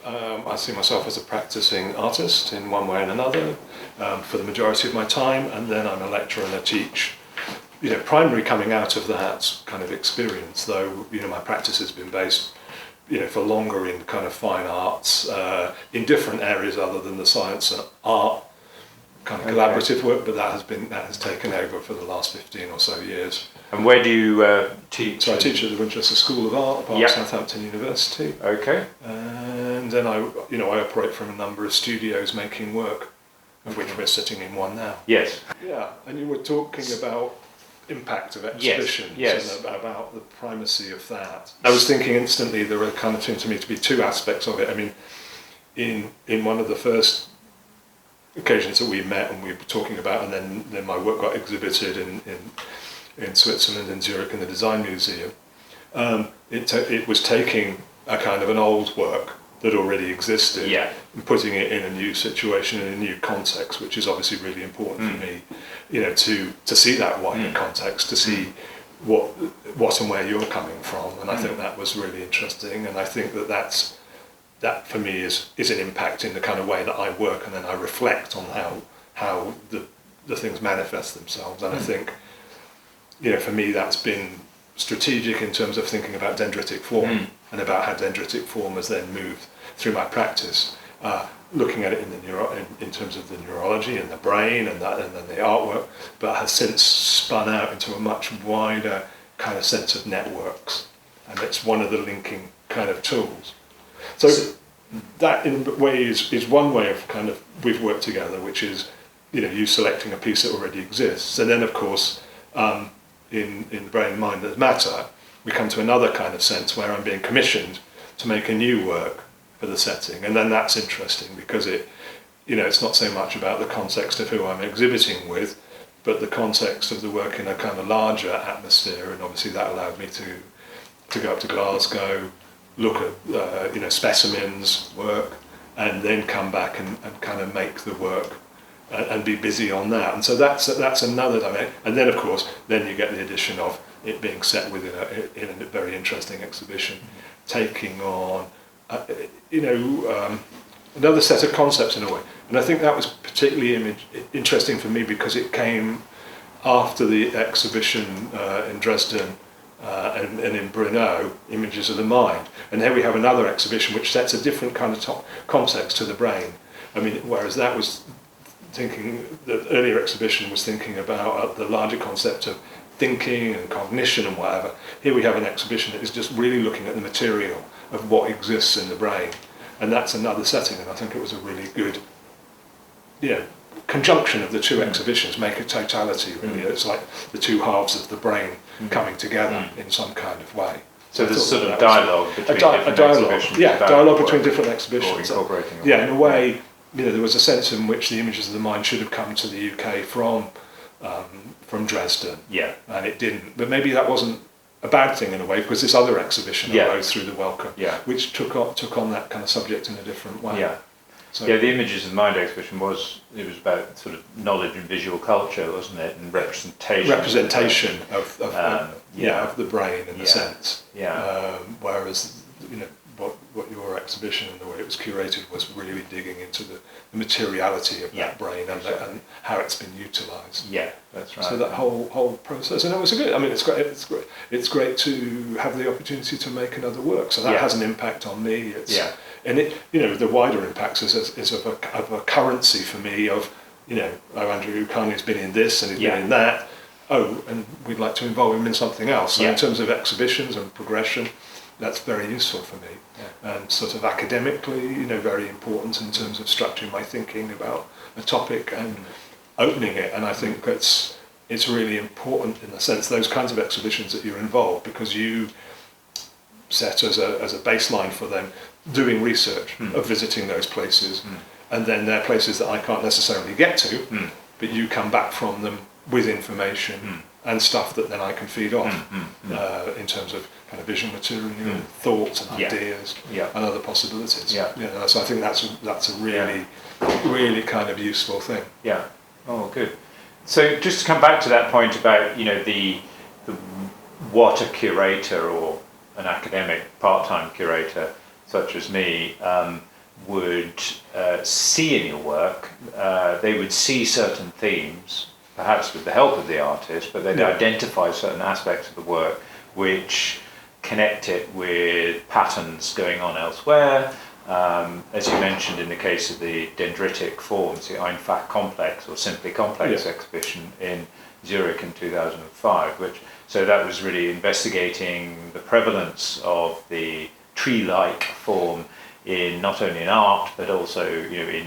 I see myself as a practicing artist in one way and another for the majority of my time, and then I'm a lecturer and I teach. Primarily coming out of that kind of experience, though, my practice has been based, for longer in kind of fine arts, in different areas other than the science and art kind of collaborative work, but that has taken over for the last 15 or so years. And where do you teach? So I teach at the Winchester School of Art, part of Southampton University. Okay. And then I operate from a number of studios making work, of which we're sitting in one now. Yes. Yeah, and you were talking about impact of exhibitions and about the primacy of that. I was thinking instantly there were kind of seemed to me to be two aspects of it. I mean, in one of the first occasions that we met and we were talking about, and then my work got exhibited in Switzerland, in Zurich, in the Design Museum. It was taking a kind of an old work that already existed and putting it in a new situation, in a new context, which is obviously really important for me, to see that wider context, to see what and where you're coming from, and I think that was really interesting, and I think that for me is an impact in the kind of way that I work, and then I reflect on how the things manifest themselves, and I think, for me that's been strategic in terms of thinking about dendritic form and about how dendritic form has then moved through my practice, looking at it in terms of the neurology and the brain and then the artwork, but has since spun out into a much wider kind of sense of networks, and it's one of the linking kind of tools. So that in a way is one way of kind of we've worked together, which is you selecting a piece that already exists, and then of course in the brain and mind that matter, we come to another kind of sense where I'm being commissioned to make a new work for the setting, and then that's interesting because it's not so much about the context of who I'm exhibiting with, but the context of the work in a kind of larger atmosphere, and obviously that allowed me to go up to Glasgow, look at specimens, work, and then come back and kind of make the work and be busy on that. And so that's another dimension. And then of course, then you get the addition of it being set within a very interesting exhibition, taking on another set of concepts in a way. And I think that was particularly interesting for me because it came after the exhibition in Dresden and in Brno, Images of the Mind. And here we have another exhibition which sets a different kind of context to the brain. I mean, whereas that was the earlier exhibition was thinking about the larger concept of thinking and cognition and whatever. Here we have an exhibition that is just really looking at the material of what exists in the brain, and that's another setting, and I think it was a really good conjunction of the two exhibitions, make a totality really. It's like the two halves of the brain coming together in some kind of way. So there's sort of dialogue between different exhibitions. Dialogue between different exhibitions. Incorporating in a way, there was a sense in which the Images of the Mind should have come to the UK from Dresden. Yeah. And it didn't. But maybe that wasn't a bad thing in a way, because this other exhibition arose through the Welcome, which took on that kind of subject in a different way. Yeah. So, the Images of the Mind exhibition was about sort of knowledge and visual culture, wasn't it, and representation of the brain in a sense. Yeah. Whereas what your exhibition and the way it was curated was really digging into the materiality of that brain and how it's been utilised. Yeah, that's right. So that whole process, and it was good. I mean, it's great to have the opportunity to make another work. So that has an impact on me. And the wider impacts is of a currency for me of, Andrew Carnie has been in this and he's been in that. And we'd like to involve him in something else. So in terms of exhibitions and progression, that's very useful for me, and sort of academically, very important in terms of structuring my thinking about a topic and opening it. And I think it's really important in the sense those kinds of exhibitions that you're involved, because you set as a baseline for them doing research of visiting those places, and then they're places that I can't necessarily get to, but you come back from them with information and stuff that then I can feed off in terms of kind of visual material, thoughts and ideas and other possibilities. So I think that's a really, really kind of useful thing. Yeah. Oh, good. So just to come back to that point about the what a curator or an academic part-time curator such as me, would see in your work, they would see certain themes, perhaps with the help of the artist, but they'd identify certain aspects of the work which connect it with patterns going on elsewhere. As you mentioned in the case of the dendritic forms, the Einfach complex or simply complex exhibition in Zurich in 2005, so that was really investigating the prevalence of the tree-like form in not only in art but also in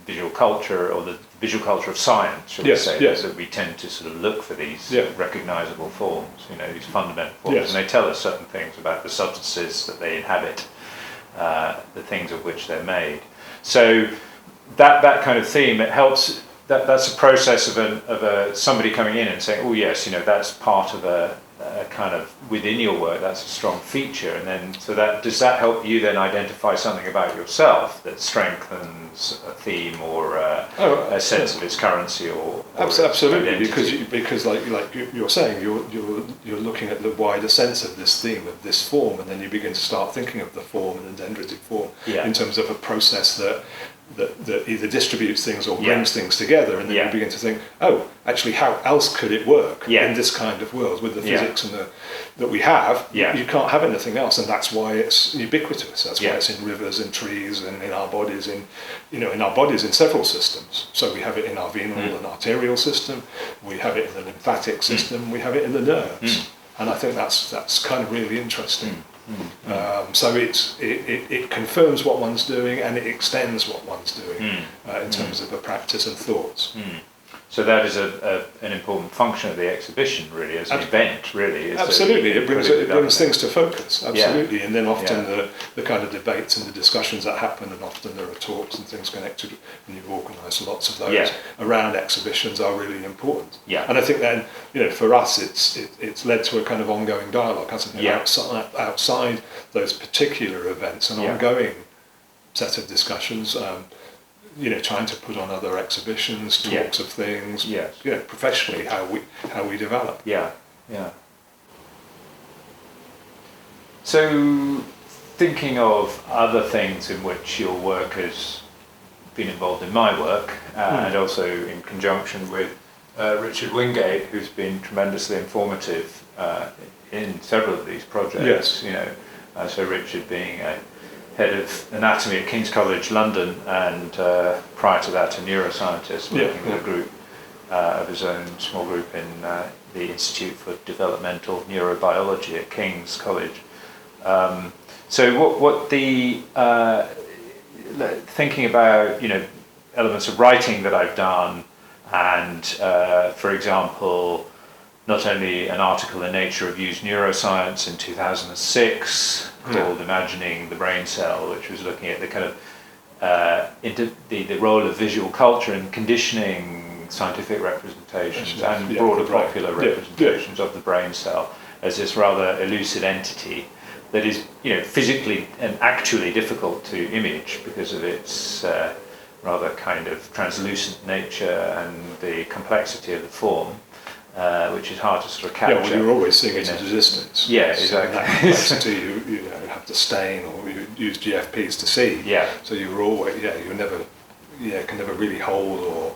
visual culture, or the visual culture of science, shall we say, that we tend to sort of look for these recognizable forms, these fundamental forms, and they tell us certain things about the substances that they inhabit, the things of which they're made. So that kind of theme, it helps. That's a process of somebody coming in and saying, oh yes, that's part of a kind of within your work, that's a strong feature, and then does that help you then identify something about yourself that strengthens a theme or a sense of its currency or absolutely identity? because like you're saying, you're looking at the wider sense of this theme, of this form, and then you begin to start thinking of the form and the dendritic form in terms of a process that either distributes things or brings things together, and then you begin to think, oh, actually, how else could it work in this kind of world with the physics and that we have? You can't have anything else, and that's why it's ubiquitous. That's why it's in rivers, in trees, and in our bodies, in our bodies in several systems. So we have it in our venal and arterial system, we have it in the lymphatic system, we have it in the nerves, and I think that's kind of really interesting. So it confirms what one's doing, and it extends what one's doing in terms of the practice and thoughts. So that is an important function of the exhibition, really, as an event, really. Absolutely, it brings things to focus, absolutely. And then often the kind of debates and the discussions that happen, and often there are talks and things connected, and you've organised lots of those around exhibitions, are really important. And I think then, for us, it's led to a kind of ongoing dialogue, hasn't it? Outside those particular events, an ongoing set of discussions. Trying to put on other exhibitions, talks of things, professionally, how we develop. So, thinking of other things in which your work has been involved in my work, and also in conjunction with Richard Wingate, who's been tremendously informative in several of these projects. So Richard being a head of anatomy at King's College London, and prior to that a neuroscientist working with a group of his own, small group in the Institute for Developmental Neurobiology at King's College. So what the thinking about elements of writing that I've done, and for example, not only an article in Nature Reviews Neuroscience in 2006 called Imagining the Brain Cell, which was looking at the kind of the role of visual culture in conditioning scientific representations and broader popular representations of the brain cell as this rather elusive entity that is physically and actually difficult to image because of its rather kind of translucent nature and the complexity of the form. Which is hard to sort of capture. Well, you're always seeing it at a distance. So exactly. That complexity, you have to stain or you use GFPs to see. So you're always, you never, can never really hold or,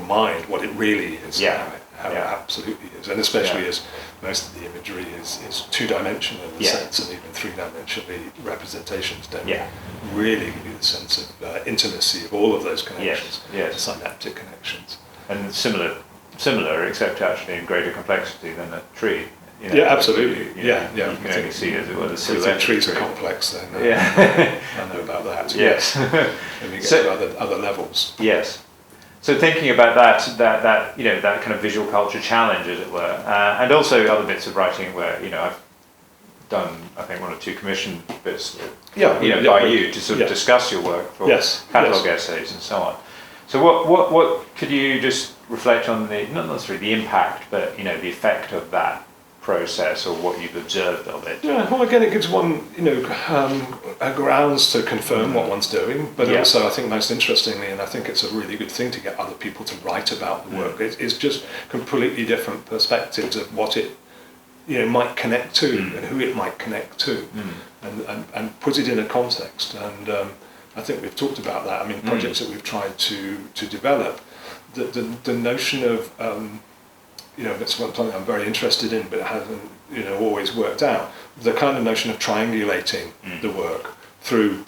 mind what it really is. How it absolutely is, and especially as most of the imagery is two-dimensional in a sense, and even three-dimensionally representations don't really give you the sense of intimacy of all of those connections, synaptic connections, and similar, except actually in greater complexity than a tree. Absolutely. You can only see, as it were, the silhouette. If trees are complex, then I know about that. Yes. And you get to other levels. Yes. So thinking about that that kind of visual culture challenge, as it were, and also other bits of writing where I've done, I think, one or two commission bits, by you to sort of discuss your work for catalogue essays and so on. So what could you just reflect on not necessarily the impact, but the effect of that process, or what you've observed of it? Well, again, it gives one grounds to confirm what one's doing, but also I think most interestingly, and I think it's a really good thing to get other people to write about the work, it's just completely different perspectives of what it might connect to and who it might connect to, and put it in a context. And I think we've talked about that. I mean, projects that we've tried to develop, the notion of that's something I'm very interested in, but it hasn't always worked out. The kind of notion of triangulating the work through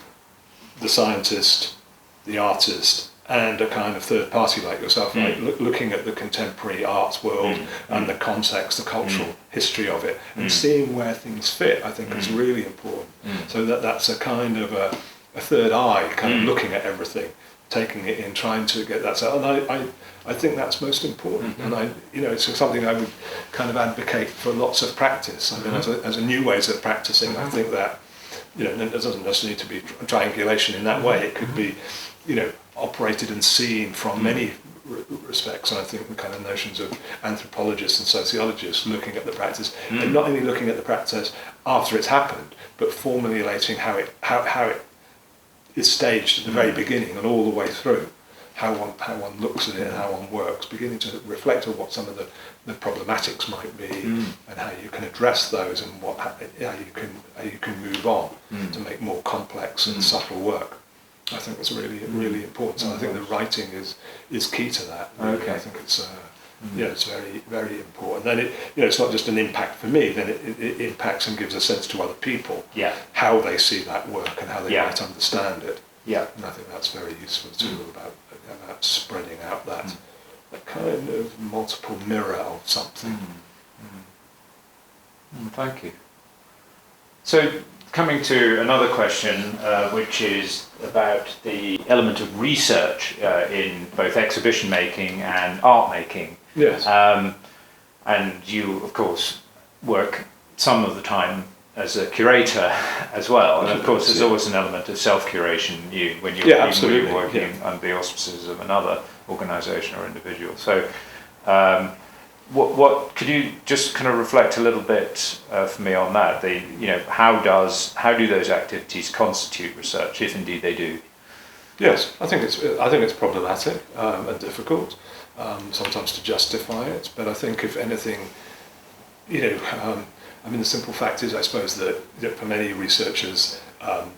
the scientist, the artist, and a kind of third party like yourself, like looking at the contemporary arts world and the context, the cultural history of it, and seeing where things fit, I think is really important. So that's a kind of a third eye, kind of looking at everything, taking it in, trying to get that out. And I think that's most important. And it's something I would kind of advocate for lots of practice. I mean, as a new ways of practicing, I think that it doesn't necessarily need to be triangulation in that way. It could be, operated and seen from many respects. And I think the kind of notions of anthropologists and sociologists looking at the practice, and not only looking at the practice after it's happened, but formulating how it is staged at the very beginning and all the way through, how one looks at it and how one works, beginning to reflect on what some of the problematics might be, and how you can address those, and how you can move on to make more complex and subtle work. I think that's really, really important. So I think the writing is key to that. Really. Okay. I think it's it's very, very important. Then it's not just an impact for me. Then it impacts and gives a sense to other people. Yeah. How they see that work and how they might understand it. Yeah. And I think that's very useful too about spreading out that kind of multiple mirror of something. Thank you. So, coming to another question, which is about the element of research in both exhibition making and art making. Yes. And you, of course, work some of the time as a curator as well. And of course, there's always an element of self-curation when you're working under the auspices of another organisation or individual. So, what could you just kind of reflect a little bit for me on that? How do those activities constitute research, if indeed they do? Yes, I think it's problematic and difficult sometimes to justify it. But I think if anything, the simple fact is, I suppose, that for many researchers,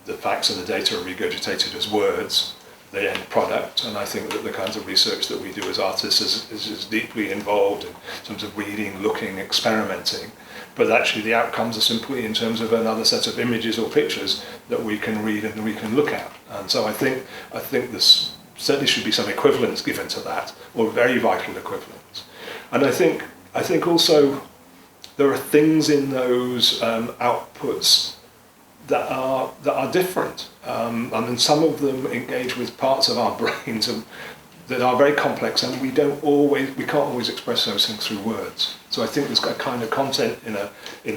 the facts and the data are regurgitated as words, the end product, and I think that the kinds of research that we do as artists is deeply involved in terms of reading, looking, experimenting, but actually the outcomes are simply in terms of another set of images or pictures that we can read and we can look at. And so I think this certainly should be some equivalence given to that, or very vital equivalence. And I think also there are things in those outputs that are different, and some of them engage with parts of our brains that are very complex, and we can't always express those things through words. So I think there's a kind of content in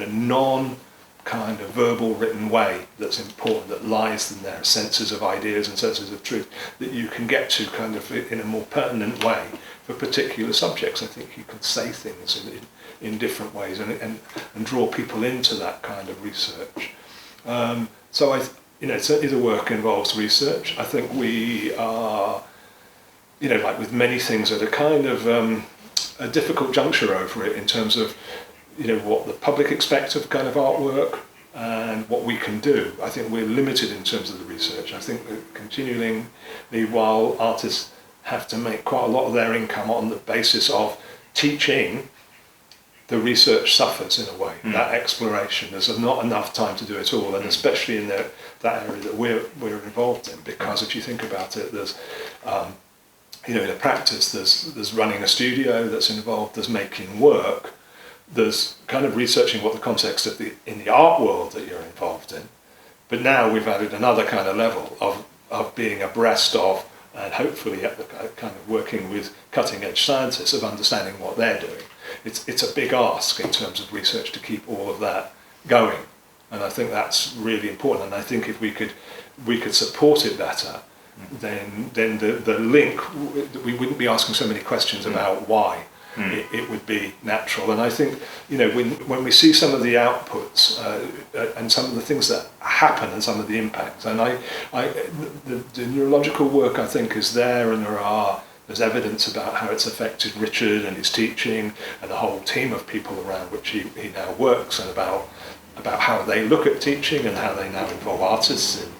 a non kind of verbal written way that's important, that lies in there, senses of ideas and senses of truth that you can get to kind of in a more pertinent way for particular subjects. I think you can say things in different ways and draw people into that kind of research. So certainly the work involves research. I think we are, like with many things, at a kind of a difficult juncture over it in terms of, what the public expect of kind of artwork and what we can do. I think we're limited in terms of the research. I think that continually, while artists have to make quite a lot of their income on the basis of teaching, the research suffers in a way. That exploration, there's not enough time to do it all, and especially in that area that we're involved in, because if you think about it, there's in a practice, there's running a studio that's involved, there's making work, there's kind of researching what the context in the art world that you're involved in. But now we've added another kind of level of being abreast of, and hopefully kind of working with cutting edge scientists, of understanding what they're doing. It's a big ask in terms of research to keep all of that going, and I think that's really important. And I think if we could support it better, then the link, we wouldn't be asking so many questions about why. It would be natural. And I think when we see some of the outputs and some of the things that happen and some of the impacts, and the neurological work I think is there, and there are There's evidence about how it's affected Richard and his teaching and the whole team of people around which he now works, and about how they look at teaching and how they now involve artists in,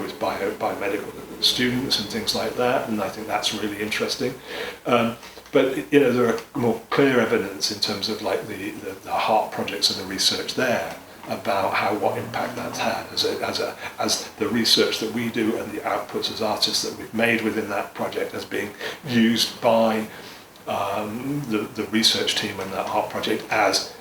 with biomedical students and things like that. And I think that's really interesting. But there are more clear evidence in terms of like the heart projects and the research there about what impact that's had as the research that we do and the outputs as artists that we've made within that project as being used by the research team and that heart project as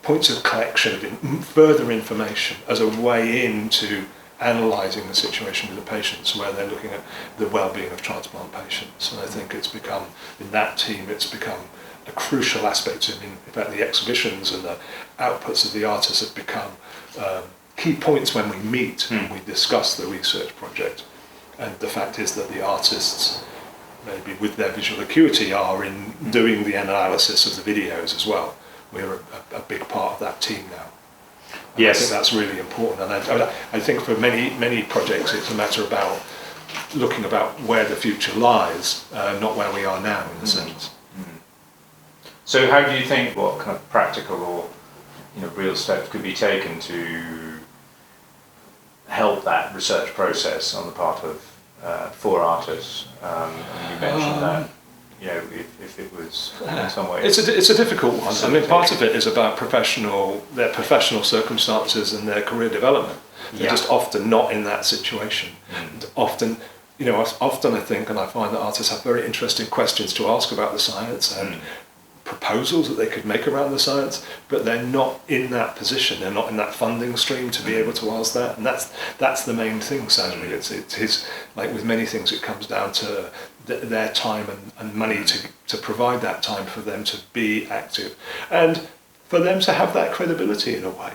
points of collection of further information as a way into analysing the situation with the patients, where they're looking at the well-being of transplant patients. And I think it's become, in that team, it's become a crucial aspect. In fact, the exhibitions and the outputs of the artists have become key points when we meet and we discuss the research project. And the fact is that the artists, maybe with their visual acuity, are in doing the analysis of the videos as well. We're a big part of that team now. And yes. I think that's really important. And I think for many projects, it's a matter about looking about where the future lies, not where we are now, in a sense. So how do you think, what kind of practical or real steps could be taken to help that research process on the part of for artists? You mentioned that if it was in some way, it's a difficult one. I mean, part of it is about their professional circumstances and their career development. They're just often not in that situation. And often I think, and I find that artists have very interesting questions to ask about the science and proposals that they could make around the science, but they're not in that position. They're not in that funding stream to be able to ask that, and that's the main thing. Sadly, it's like with many things, it comes down to their time and money to provide that time for them to be active, and for them to have that credibility in a way.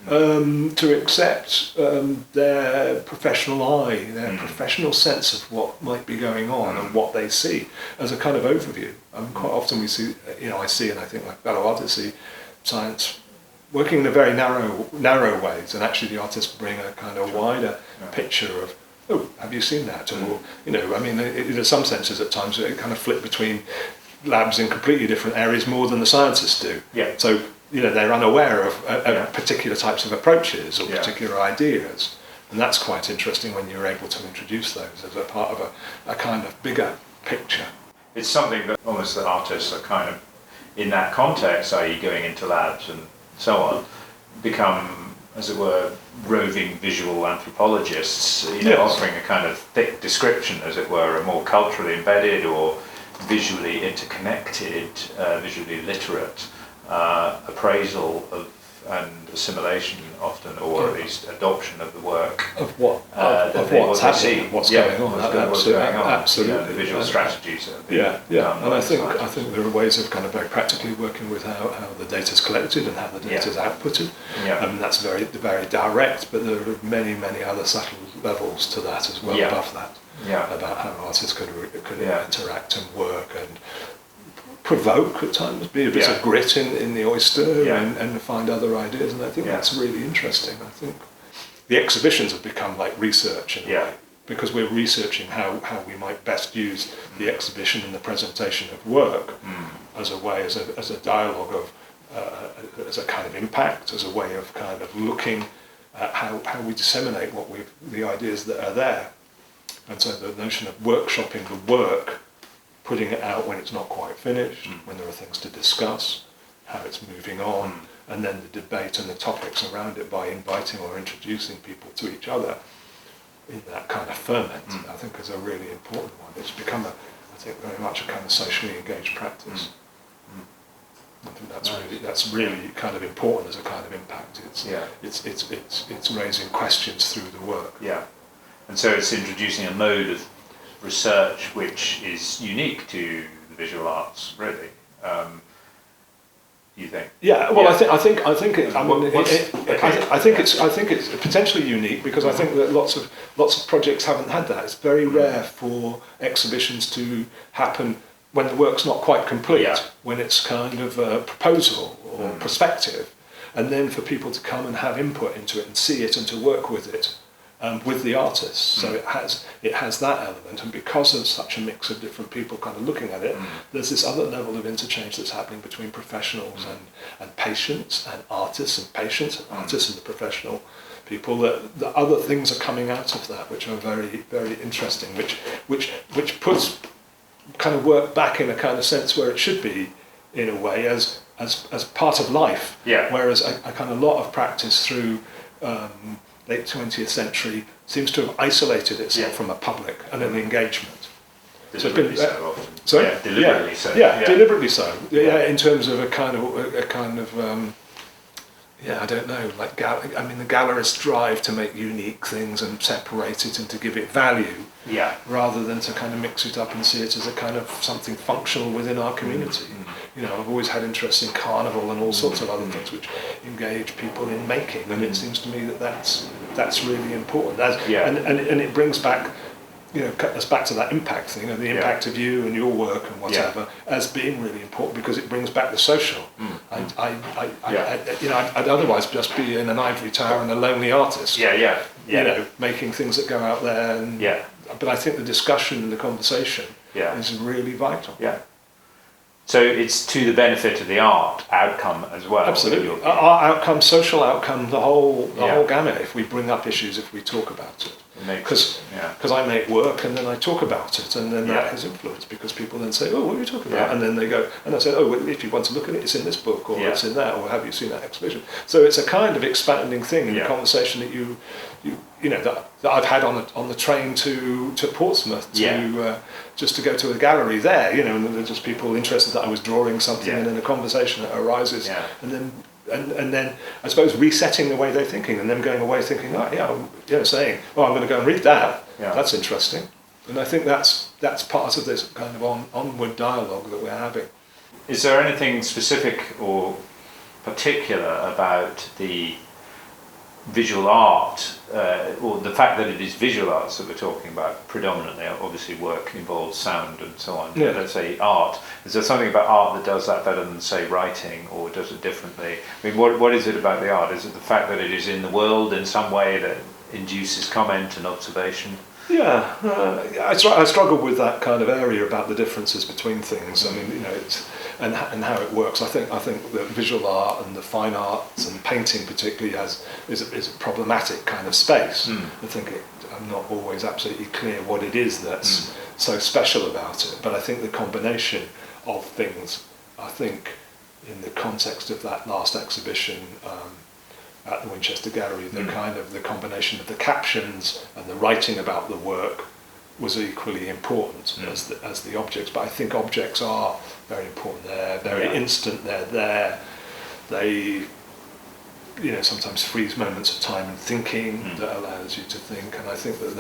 To accept their professional eye, their professional sense of what might be going on and what they see as a kind of overview. Quite often we see, I see, and I think my fellow artists see science working in a very narrow ways, and actually the artists bring a kind of wider picture of, oh, have you seen that? Or, in some senses at times it kind of flip between labs in completely different areas more than the scientists do. Yeah. So, they're unaware of particular types of approaches or particular ideas. And that's quite interesting when you're able to introduce those as a part of a kind of bigger picture. It's something that almost the artists are kind of, in that context, i.e. going into labs and so on, become, as it were, roving visual anthropologists, offering a kind of thick description, as it were, a more culturally embedded or visually interconnected, visually literate appraisal of and assimilation often, or at least adoption of the work of what's happening, what's going on. Absolutely, the visual strategies. And I think there are ways of kind of very practically working with how the data is collected and how the data is outputted. That's very direct, but there are many other subtle levels to that as well above that. About how artists could interact and work and provoke at times, be a bit of grit in the oyster and find other ideas, and I think that's really interesting. I think the exhibitions have become like research in a way, because we're researching how we might best use the exhibition and the presentation of work as a way, as a dialogue of, as a kind of impact, as a way of kind of looking at how we disseminate the ideas that are there. And so the notion of workshopping the work, putting it out when it's not quite finished, when there are things to discuss, how it's moving on, and then the debate and the topics around it by inviting or introducing people to each other in that kind of ferment, I think is a really important one. It's become, I think, very much a kind of socially engaged practice. I think that's really kind of important as a kind of impact. It's raising questions through the work. Yeah, and so it's introducing a mode of research which is unique to the visual arts, really. You think? Yeah. Well, I think it's potentially unique, because I think that lots of projects haven't had that. It's very rare for exhibitions to happen when the work's not quite complete, when it's kind of a proposal or perspective, and then for people to come and have input into it and see it and to work with it. with the artists. So it has that element, and because of such a mix of different people kind of looking at it, there's this other level of interchange that's happening between professionals and patients, and artists and patients, and artists and the professional people. That other things are coming out of that, which are very, very interesting, which puts kind of work back in a kind of sense where it should be, in a way, as part of life. Yeah. Whereas a kind of lot of practice through late 20th century seems to have isolated itself from a public and an engagement. Deliberately so often. Sorry? Yeah, deliberately so. Yeah, deliberately so. Yeah, in terms of a kind of I don't know, like the gallerist's drive to make unique things and separate it and to give it value, rather than to kind of mix it up and see it as a kind of something functional within our community. You know, I've always had interest in carnival and all sorts of other things which engage people in making, and it seems to me that that's really important. And it brings back, us back to that impact thing, the impact of you and your work and whatever, as being really important, because it brings back the social. I'd otherwise just be in an ivory tower and a lonely artist. Making things that go out there. But I think the discussion and the conversation is really vital. So it's to the benefit of the art outcome as well. Absolutely. Art outcome, social outcome, the whole gamut. If we bring up issues, if we talk about it. Because I make work and then I talk about it, and then that has influence, because people then say, oh, what are you talking about? And then they go, and I say, oh, well, if you want to look at it, it's in this book, or it's in that, or have you seen that exhibition? So it's a kind of expanding thing in the conversation that you that I've had on the train to Portsmouth just to go to a gallery there, and there's just people interested that I was drawing something, and then a conversation that arises, and then I suppose resetting the way they're thinking, and them going away thinking, saying, oh, I'm going to go and read that. That's interesting. And I think that's part of this kind of onward dialogue that we're having. Is there anything specific or particular about the visual art, or the fact that it is visual arts that we're talking about predominantly? Obviously work involves sound and so on, but let's say art. Is there something about art that does that better than, say, writing, or does it differently? I mean, what is it about the art? Is it the fact that it is in the world in some way that induces comment and observation? I struggle with that kind of area about the differences between things. I mean, it's and how it works. I think that visual art and the fine arts and painting particularly is a problematic kind of space. I think I'm not always absolutely clear what it is that's so special about it. But I think the combination of things, I think in the context of that last exhibition at the Winchester Gallery, the combination of the captions and the writing about the work was equally important as the objects. But I think objects are very important. They're very instant. They're there. They, sometimes freeze moments of time and thinking that allows you to think. And I think that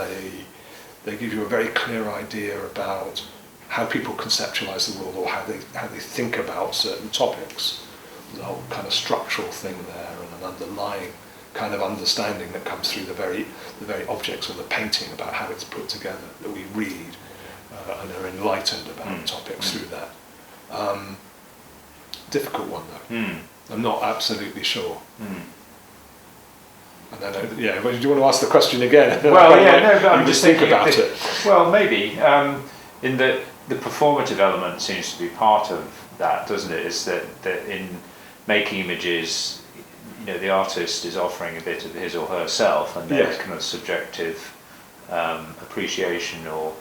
they give you a very clear idea about how people conceptualize the world, or how they think about certain topics. There's a whole kind of structural thing there, and an underlying kind of understanding that comes through the very objects of the painting, about how it's put together, that we read and are enlightened about topics through that. Difficult one though. I'm not absolutely sure. And then, but do you want to ask the question again? Well, but I'm just thinking about it. Well, maybe in the performative element seems to be part of that, doesn't it? Is that in making images, the artist is offering a bit of his or herself, and their kind of subjective appreciation, or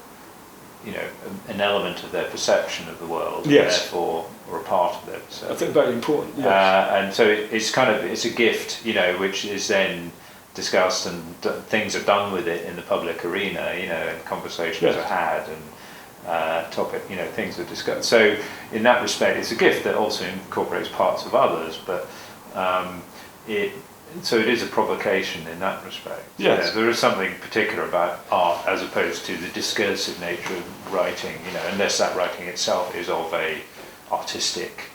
an element of their perception of the world, and therefore, or a part of their perception. I think very important. And so it's a gift, which is then discussed, and things are done with it in the public arena, and conversations are had, and things are discussed. So in that respect, it's a gift that also incorporates parts of others, but it is a provocation in that respect. Yes. There is something particular about art as opposed to the discursive nature of writing, unless that writing itself is of a artistic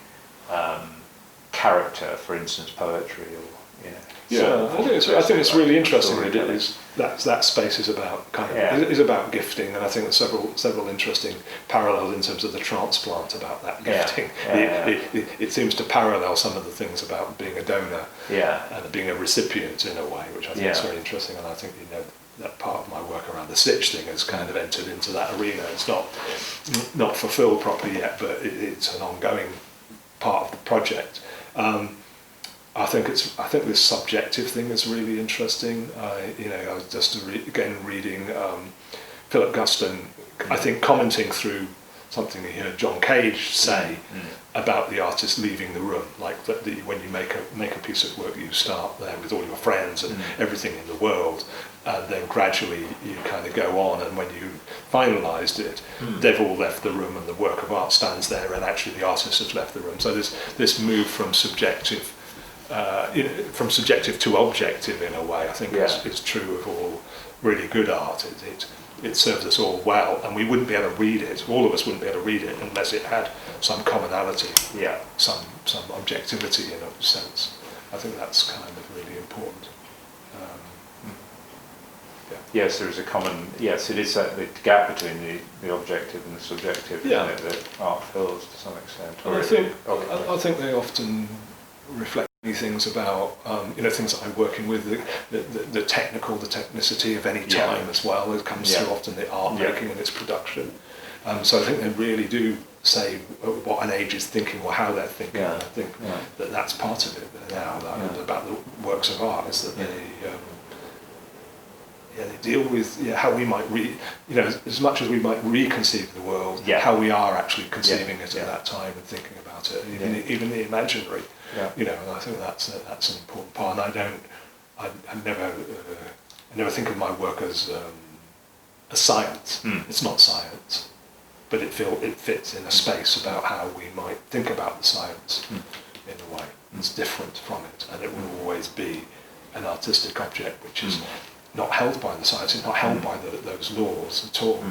character, for instance, poetry, or I think it's really interesting that it is that space is about is about gifting, and I think there's several interesting parallels in terms of the transplant about that gifting. It seems to parallel some of the things about being a donor and being a recipient in a way, which I think is very interesting. And I think that part of my work around the stitch thing has kind of entered into that arena. It's not fulfilled properly yet, but it's an ongoing part of the project. I think this subjective thing is really interesting. I was just reading Philip Guston, I think, commenting through something he heard John Cage say about the artist leaving the room, like that when you make a piece of work, you start there with all your friends and everything in the world, and then gradually you kind of go on, and when you finalised it, they've all left the room and the work of art stands there, and actually the artist has left the room. So this move from subjective to objective in a way, I think is true of all really good art. It serves us all well, and we wouldn't be able to read it. All of us wouldn't be able to read it unless it had some commonality, some objectivity in a sense. I think that's kind of really important. Yes, there is a common. Yes, it is that the gap between the objective and the subjective that art fills to some extent. And I think they often reflect things about things that I'm working with, the technicity of any time as well. It comes through often the art making and its production. So I think they really do say what an age is thinking or how they're thinking. And I think that's part of it now about the works of art, is that they deal with how we might as much as we might reconceive the world, how we are actually conceiving it at that time and thinking about it, even the imaginary. And I think that's an important part. And I never think of my work as science. It's not science, but it fits in a space about how we might think about the science in a way. It's different from it, and it will always be an artistic object, which is not held by the science. It's not held by those laws at all.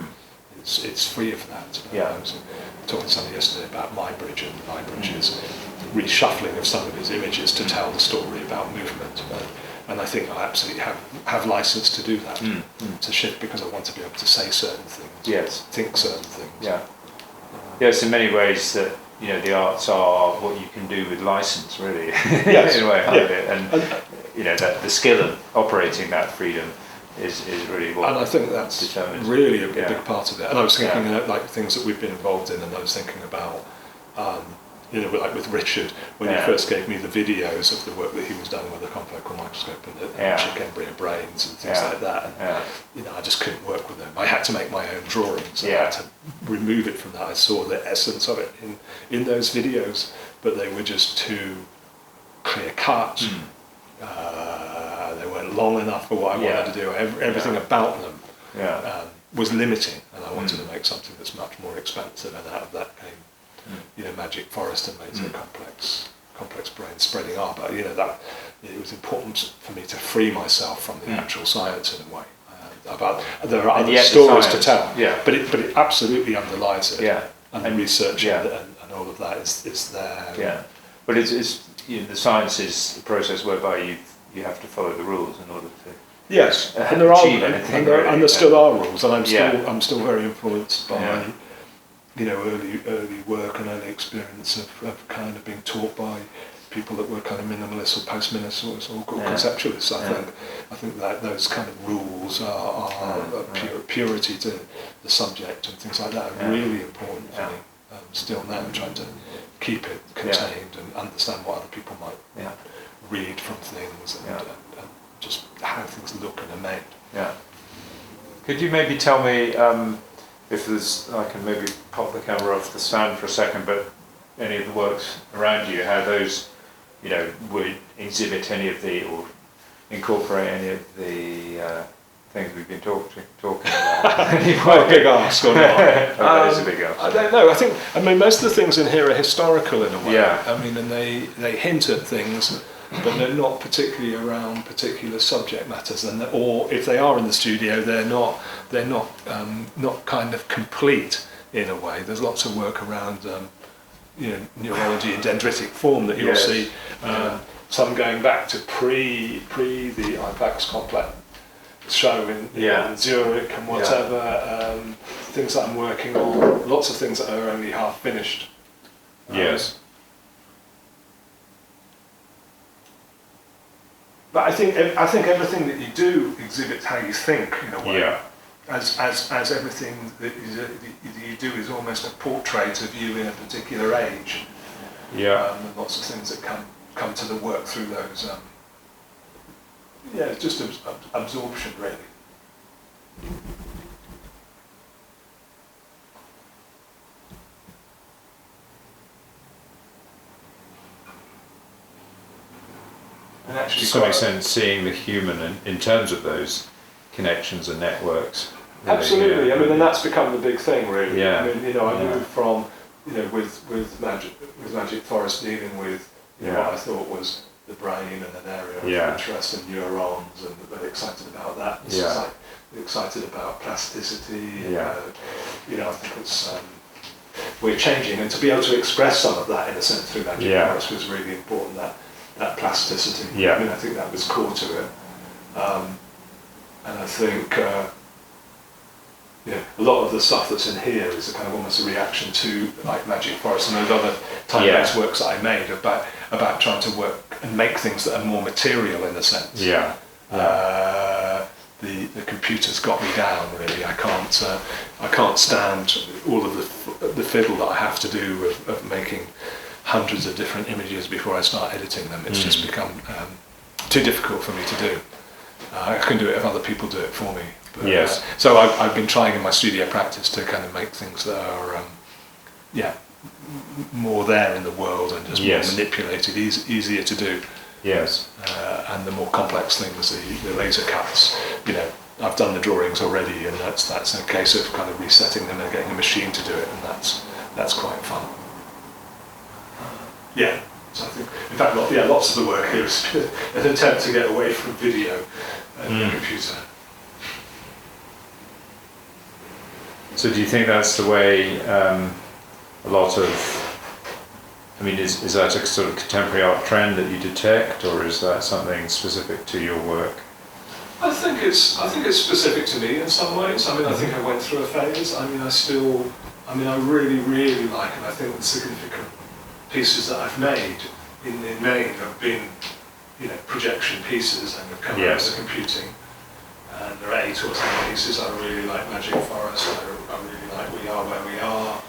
It's free of that. I was talking to somebody yesterday about Muybridge, and Muybridge's reshuffling of some of his images to tell the story about movement. And I think I absolutely have license to do that, to shift, because I want to be able to say certain things, think certain things. Yes, in many ways that the arts are what you can do with license, really. In a way, and that the skill of operating that freedom is really what. And I think that's determines. Really a big part of it. And I was thinking like things that we've been involved in, and I was thinking about. Like with Richard, when he first gave me the videos of the work that he was done with the confocal microscope and the chick embryo brains and things like that, and I just couldn't work with them. I had to make my own drawings. I had to remove it from that. I saw the essence of it in those videos, but they were just too clear cut. They weren't long enough for what I wanted to do. Everything about them was limiting, and I wanted to make something that's much more expansive, and out of that came Magic Forest and made a complex brain spreading art. But that it was important for me to free myself from the actual science in a way. There are other stories to tell, but it absolutely underlies it. And the research and all of that is there. But it's the science is the process whereby you have to follow the rules in order to. Yes, and there still are rules, and I'm still very influenced by. Early work and early experience of kind of being taught by people that were kind of minimalists or post-minimalists or conceptualists. I think that those kind of rules are purity to the subject and things like that are really important for me. Still now, I'm trying to keep it contained and understand what other people might read from things and just how things look and are made. Could you maybe tell me? If there's, I can maybe pop the camera off the stand for a second, but any of the works around you, how those, would exhibit any of or incorporate any of the things we've been talking about. Quite a big ask or not? That is a big ask. I don't know. I mean, most of the things in here are historical in a way. I mean, and they hint at things, but they're not particularly around particular subject matters, or if they are in the studio, they're not kind of complete in a way. There's lots of work around neurology and dendritic form that you'll see. Some going back to pre the IPAX complex show in Zurich and whatever. Things that I'm working on. Lots of things that are only half finished. But I think everything that you do exhibits how you think in a way. Yeah. As everything that you do is almost a portrait of you in a particular age. Yeah. And lots of things that come to the work through those. It's just absorption, really. And actually, to some extent, seeing the human in terms of those connections and networks. Really, absolutely. Yeah. I mean, and that's become the big thing, really. Yeah. I mean, I moved from, with Magic Forest dealing with what I thought was the brain and an area of interest and neurons, and very excited about that. Excited about plasticity. I think it's we're changing, and to be able to express some of that in a sense through Magic Forest was really important. That plasticity. I mean, I think that was core to it. And I think a lot of the stuff that's in here is a kind of almost a reaction to like Magic Forest and those other time-based works that I made about trying to work and make things that are more material in a sense. The computers got me down, really. I can't stand all of the fiddle that I have to do of making hundreds of different images before I start editing them. It's just become too difficult for me to do. I can do it if other people do it for me. But, so I've been trying in my studio practice to kind of make things that are more there in the world and just more manipulated, easier to do. And the more complex things, the laser cuts, I've done the drawings already, and that's a case of kind of resetting them and getting a machine to do it, and that's quite fun. So I think, in fact, lots of the work here is an attempt to get away from video and the computer. So do you think that's the way a lot of, is that a sort of contemporary art trend that you detect, or is that something specific to your work? I think it's specific to me in some ways. I think I went through a phase. I really, really like, and I think the significant pieces that I've made in the main have been, projection pieces, and have come out of the computing. And there are 8 or 10 pieces. I really like Magic Forest. I really like We Are Where We Are.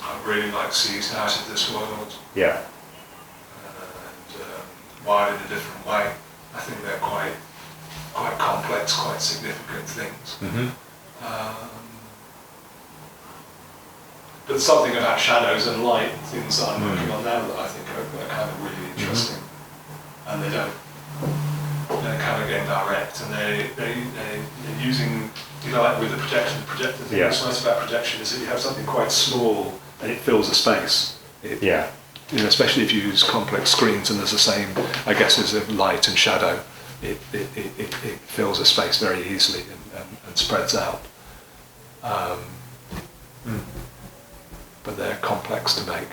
I really like Seas Out of This World. And Wired in a Different Way. I think they're quite complex, quite significant things. But something about shadows and light, things that I'm working on now that I think are kind of really interesting. And they're kind of getting direct, and they're using, like with the projection. The thing that's nice about projection is that you have something quite small and it fills a space. Especially if you use complex screens and there's the same, I guess, as a light and shadow, it fills a space very easily and spreads out. But they're complex to make.